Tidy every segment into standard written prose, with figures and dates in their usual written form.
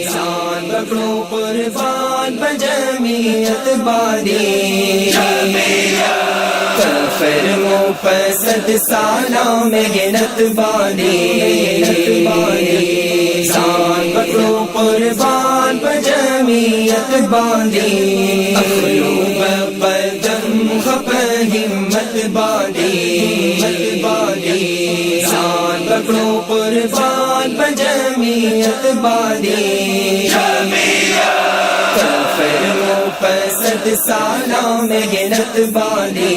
سان پکڑو قربان بجمعیت باری کافر مفسد سالوں میں گنت باری سان پکڑو قربان بجمعیت باری اخلوب قدم خپ ہمت باری سان پکڑو قربان بجمعیت باری کافر مفسد سالوں میں گنت باری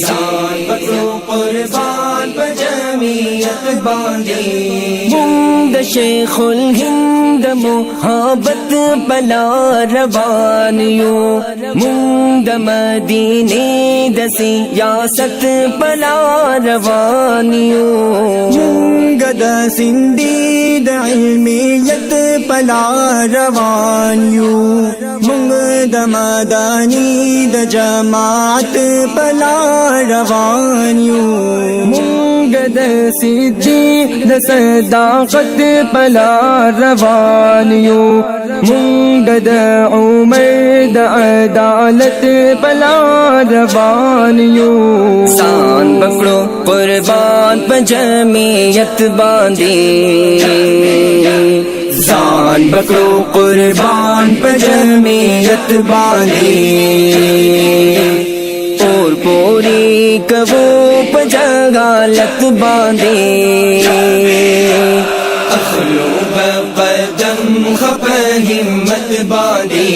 سان پکڑو قربان بجمعیت باری مونگ شیخ الہند محبت بلا روانیوں مونگ مدینے د سیاست بلا روانیوں مونگ د سندھی د علمیت بلا روانیوں مونگ د مدانی د جماعت بلا روانیوں مونگ د سدھی د صداقت بلا روانیوں مونگ د عمر د عدالت بلا روانیوں سان پکڑو قربان بجمعیت باندھی سان پکڑو قربان بجمعیت باندھی اور پوری کبو پجگالت باندھی اخلوب قدم خپ ہمت باری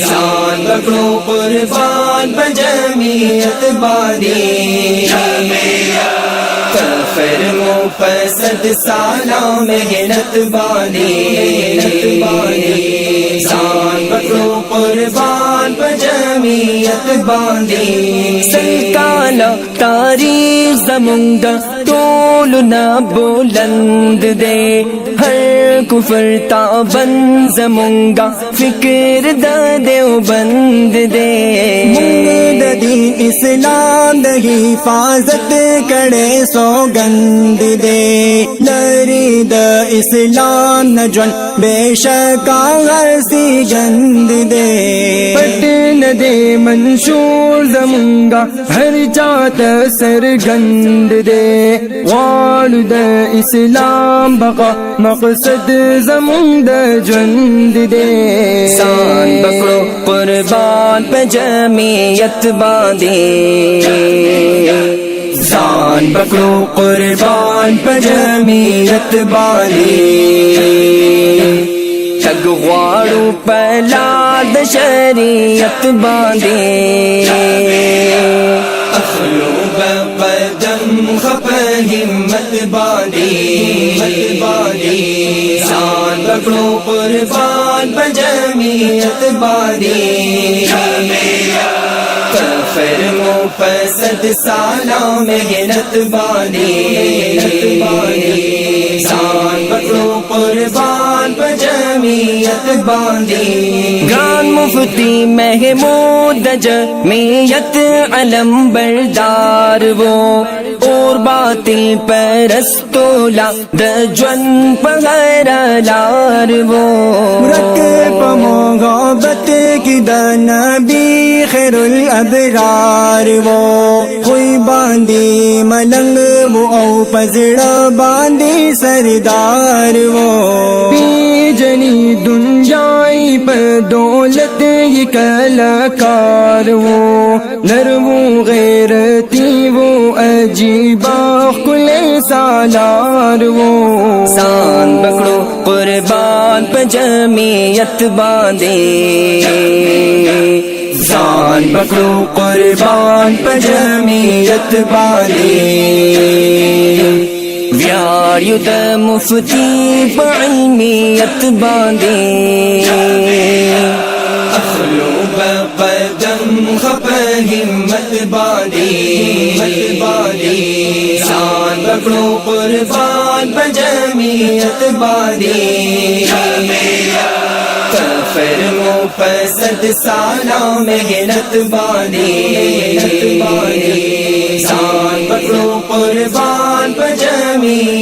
سان پکڑو قربان بجمعیت باری کافر مفسد سالوں میں گنت باری سان پکڑو قربان بجمعیت باری سلطانہ تاریخ زمونگا طول نہ بلند دے ہر کفر تابند زمونگا فکر دا دیوبند دے مونگ د دین اسلام د حفاظت کڑے سوگند دے لری د اسلام نجن بے شکا غرسی گند دے پٹن دے منشور زمونگا ہر جات سرگند دے والد اسلام بقا مقصد زموند جند دے سان پکڑو قربان بجمعیت باندھی سان پکڑو قربان بجمعیت باندھی تگواڑو پہلا د شریعت باندھی اخلوب قدم خپ ہمت باری سان پکڑو قربان بجمعیت باری کافر مفسد سالوں میں گنت باری سان پکڑو قربان بجمعیت باندھی گران مفتی محمود جمعیت علم بردار وہ اور باطل پرستولا دجون پغیر لار وہ مرکب محبت کی د نبی خیر الابرار وہ کوئی باندھی ملنگ وہ او پزڑا باندھی سردار وہ پی جنی دنیای پر دولت یہ کلاکار وہ نرو غیرتی وہ عجیبا کل سالار وہ سان پکڑو قربان بجمعیت باندھی سان پکڑو قربان بجمعیت باندھی ویاریو د مفتی بعلمیت باندھی اخلوب قدم خپ ہمت باری سان پکڑو قربان بجمعیت باری کافر مفسد سالوں میں گنت باری سان پکڑو قربان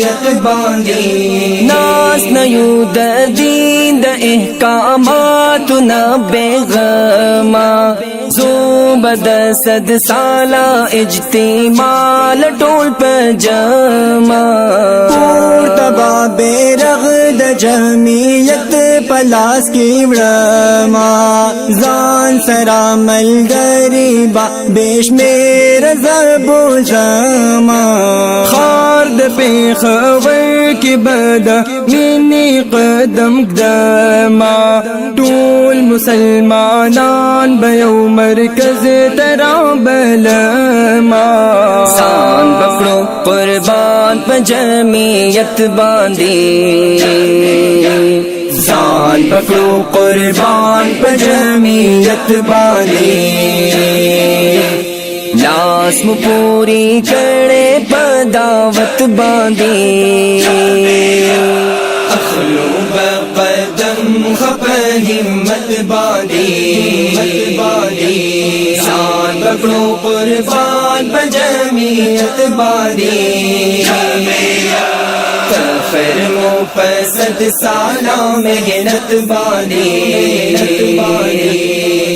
جمعیت باندھی ناس نیود دین دا احکامات نا بیغما زوبد صد سالہ اجتماع لٹول پجما تبا بے رغد جمعیت پلاس کی وڑما زان سرا مل گریبا بیش میرا ضرب و جما خارد پہ خور کی بدا منی قدم قدما طول مسلمانان بیو مرکز ترا بلما سان پکڑو قربان پہ جمعیت باندھی سان پکڑو قربان پہ جمعیت باندھی لاس مو پوری کرے پداوت باندھی اخلو بقدم خپ ہمت باندھی سان پکڑو قربان پہ جمعیت باندھی کفر مفسد سالوں میں گنت باندھی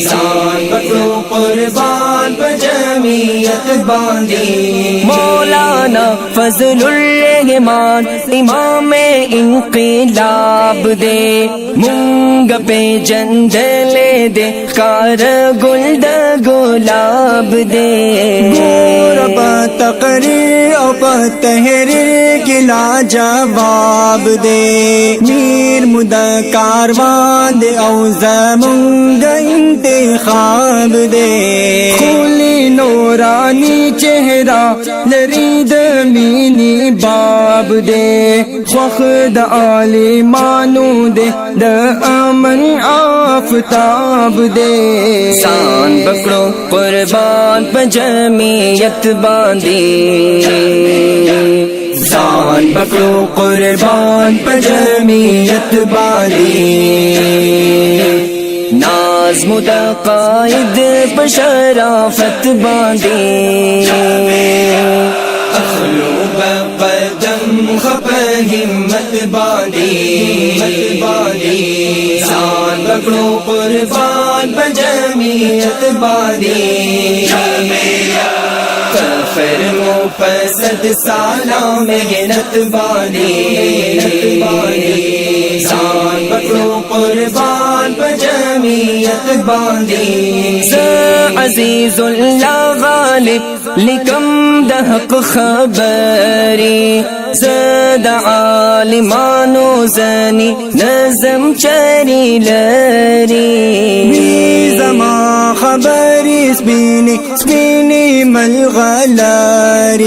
سان پکڑو قربان پہ جمعیت باندھی مولانا فضل الرحمان امام انقلاب دے مونگ پہ جندلے دے کار گل دا گلاب دے گور پا تقریر او پا تحریر کی لاجواب دے میر مدہ کاروان دے او زمونگ انتخاب دے کھولی نورانی چہرہ لرید مینی باب دے خوخ دا عالی مانو دے دا امن آفتاب دے سان پکڑو قربان پہ جمعیت باندھی سان پکڑو قربان پہ جمعیت باندھی نازم دا قائد پہ شرافت باندھی اخلو بقدم خپ ہمت باندھی سان پکڑو قربان پہ جمعیت باندھی کفر مفسد سالوں میں گنت باندھی سان پکڑو قربان پہ جمعیت باندھی عزیز اللہ غالب لکم دا حق خبری زد عالمانو زنی نظم چری لری زما خبری سپینی ملغلاری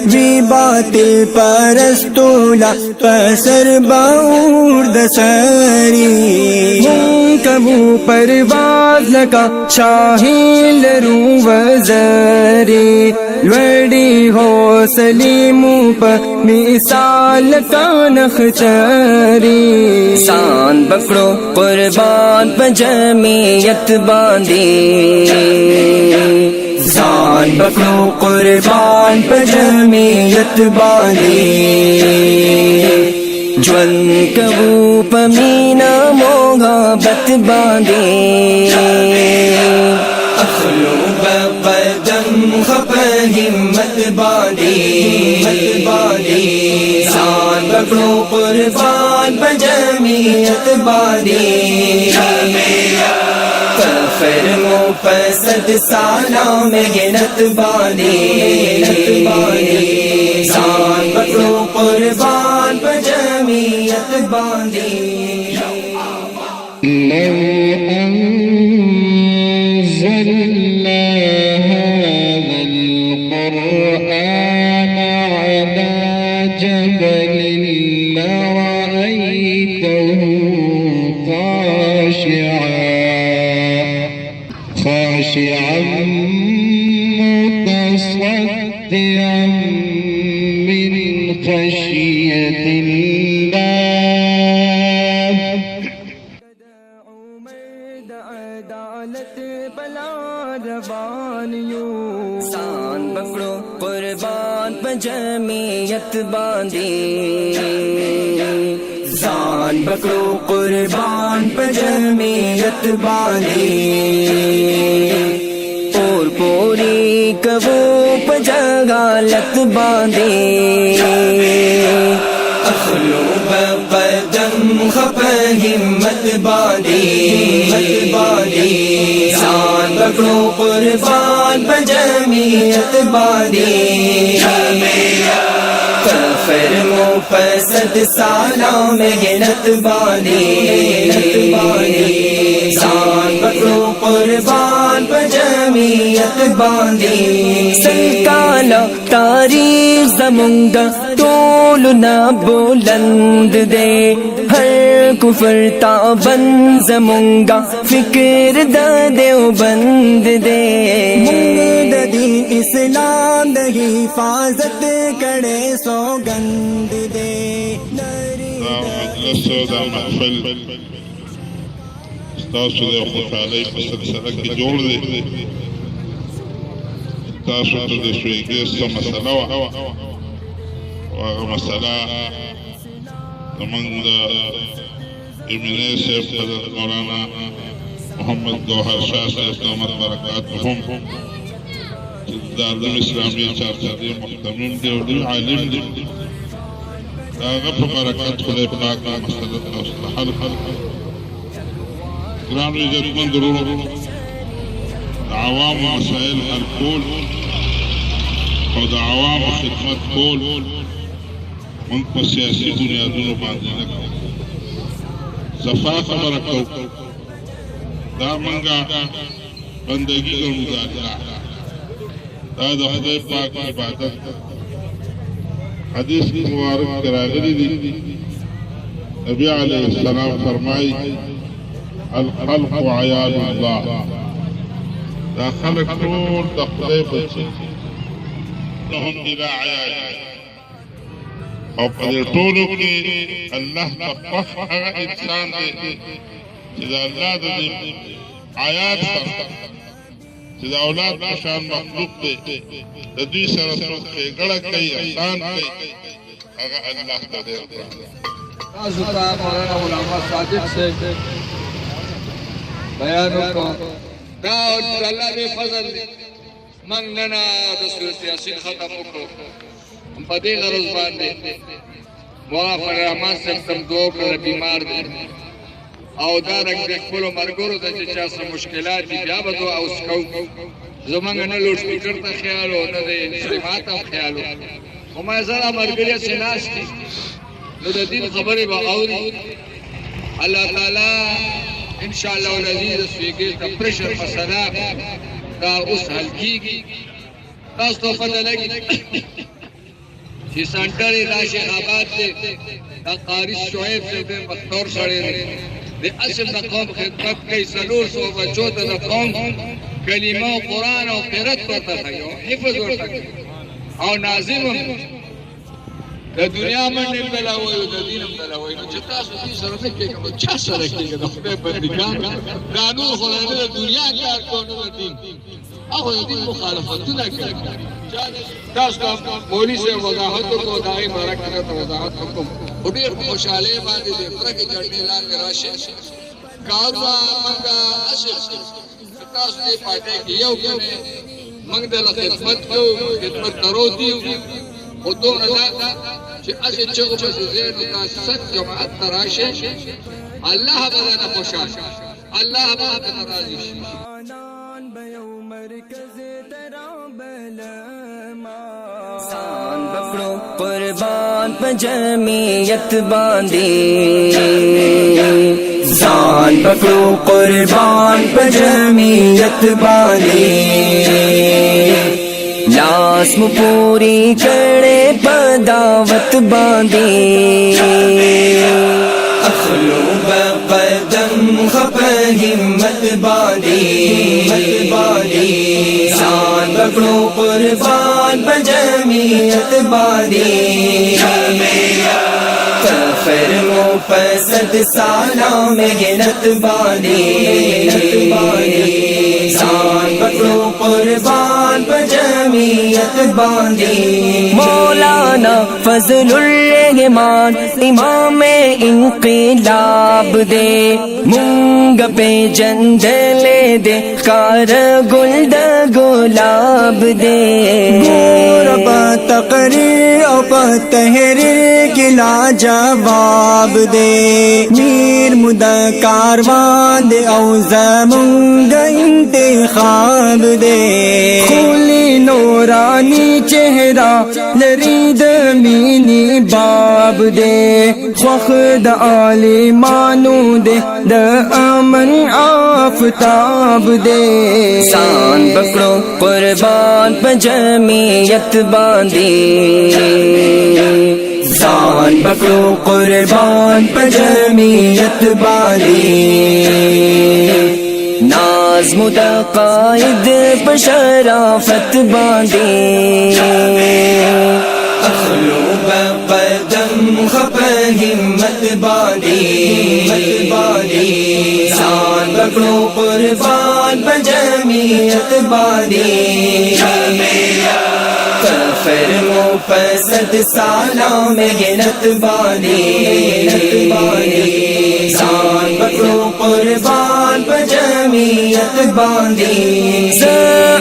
وی باطل پرستولا پسر باور دسری کبو پرواز لکا شاہی لرو وزری لوڑی ہو سلیمو پا مثال کا نخچری سان پکڑو قربان پہ جمعیت باندھی سان پکڑو قربان پہ جمعیت باندھی جون کبو پمینا موغا بت باندھی اخلو بقدم خپ ہمت باندھی سان پکڑو قربان پہ جمعیت باندھی کفر مفسد سالوں میں گنت باندھی سان پکڑو قربان پہ جمعیت باندھی خاشعا متصدعا من خشية الله عدالت بلا روان سان پکڑو قربان پہ جمعیت باندھی، سان پکڑو قربان پہ جمعیت باندھی، اور پوری کبو پہ جگالت باندھی، اخلو بقدم خپ ہمت باندھی، سان پکڑو قربان پہ جمعیت باندھی، کفر مفسد سالوں میں گنت باندھی، سان پکڑو قربان پہ جمعیت باندھی، سنکالا تاریخ زمونگا ٹولنا بلند دے، ہر کفر تابند زمونگا فکر دا دیوبند دے، منگ دین اسلام د حفاظت کڑے سوگند دے، مجلس دا محفل ستاسو دے خوشحالی په سلسله کې جوړ دی. تاسو ته د سویګي څه مسله وه او هغه مسله زموږ د ایمینې صاحب حضرت مولانا محمد گوهر شاه صاحب دامت برکاتهم چې د دارالعلوم اسلامي چارسدي محتمم دی او ډېر عالم دی، د هغه په برکت خدای پاک دا مسله تاسو ته حل کړه. گرانو عزتمند ورونو، د عوامو مسائل حل کول او د عوامو خدمت کول موږ په سیاسي بنیادونو باندې نه کوو، صفا خبره کوو، دا موږ بندګي ګڼو، د الله دا د خدای پاک عبادت ده. حدیث کې مبارک کې راغلي دي، نبی علیه السلام فرمایي الخلق عیال الله، دا خلق ټول د خدای بچي لهم الى عیال، او په دې ټولو کې الله ته خوښ هغه انسان دی چې د الله د آیات سره چې د اولاد په شان مخلوق دی، د دوی سره څوک ښېګړه کوي، احسان کوي، هغه الله ته ډېر ګران دی. تاسو ته مولانا غلام صادق سے بیان وکړو، دا الله دې فضل دی، موږ نن د سورۃ یاسین ختم وکړو په دې غرض باندې. مولانا فضل الرحمن صاحب تم دعا کړه، بیمار دی او دا رنګ د خپلو ملګرو ته چې چا څه مشکلات دي بیا به دعا اوس کوو. زموږ نه لوډ سپیکر ته خیال و نه د اجتماع ته خیال و، خو ما زره ملګري چې ناست دي نو د دین خبرې به اوري. الله تعالی انشاءاللہ العزیز سویګي ته پریشر مسله دا اوس حل کیږي. تاسو ته پته لګي چې سنټر یې دا شیخ آباد دی، دا قاری شعیب صاحب مختور سړی دی، د اصل د قوم خدمت کوي، 400 بچو ته د قوم کلمه او قرآن او قرات ورته کوي او حفظ ورته کوي او ناظم هم د دنیا منډې بلا وایو د دین هم بلا وایو. چې تاسو دې سره نه کېږي نو چا سره کېږي؟ د خدای بندګان دا نور خو نه د دنیا کار کوو نه د دین، هغه د دین مخالفتونه کوي. تاسو ته مولوي صاحب وضاحت وکړو، د هغې باره کې راته وضاحت وکړم. خو ډېر په خوشحالۍ باندې د پرکې جړنې لاندې راشئ. کارونه موږ اصل تاسو دې پارټۍ کې یو کوئ، موږ دله خدمت کوو، خدمت درو دیو، خو دومره دا چې هسې چغو پسې ځئ نو دا ست جماعت ته راشئ، الله به درنه خوشحاله، الله به درنه راضي شي. سان پکڑو قربان پہ جمعیت باندھی، سان پکڑو قربان پہ جمعیت باندھی، لازم پوری کڑے بداوت باندھی، اخلو بقدم خپ ہمت باندھی، سان پکڑو قربان پہ جمعیت باندھی، کفر مفسد سالوں میں گنت باندھی، سان پکڑو قربان قربان پہ جمعیت باندھی مولانا فضل الرحمان امام انقلاب دے مونگ پہ جندلے دے کار گلد گلاب دے گور پا تقریر او پا تحریر کی لا جواب دے میر مدہ کاروان دے او زمونگ انتخاب دے خولی نورانی چہرہ لرید مینی باب دے خوخد عالمانو دے دا امن آفتاب دے سان بکڑو قربان پہ جمعیت باندھی سان بکرو قربان پہ جمعیت باندھی ناز متقائد پہ شرافت باندھی اخلو بقدم خپ ہمت باندھی سان بکرو قربان پہ جمعیت باندھی فخر مفسد سالوں میں محنت باندھی سان بکرو قربان پہ جمعیت باندھی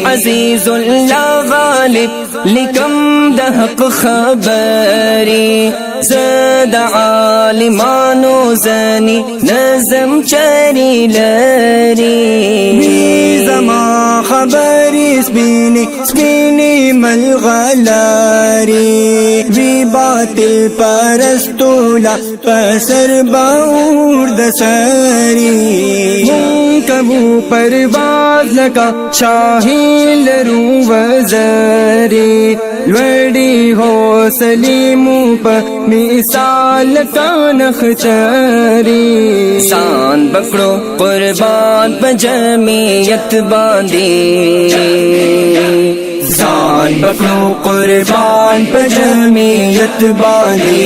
عزیز اللہ غالب لکم دحق خبری زد عالمانو زنی نظم چری لری زمان خبری سپینی ملغلاری وی باطل پرستولا پسر باور دسری کبو پرواز لکا شاہی لرو وزری لوڑی ہو سلیمو پر مثال کا نخچری سان بکڑو قربان پہ جمعیت باندھی سان بکرو قربان پہ جمعیت باندھی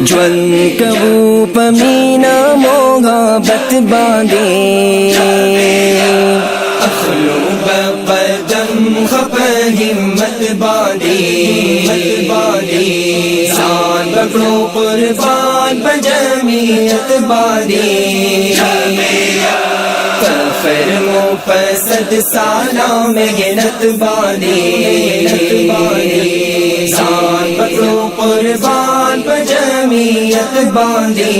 جون کبو پمینا موغا بت باندھی اخلو بقدم خپ ہمت باندھی سان بکرو قربان پہ جمعیت باندھی فخر مفسد سالوں میں محنت باندھی سان بکرو قربان پہ جمعیت باندھی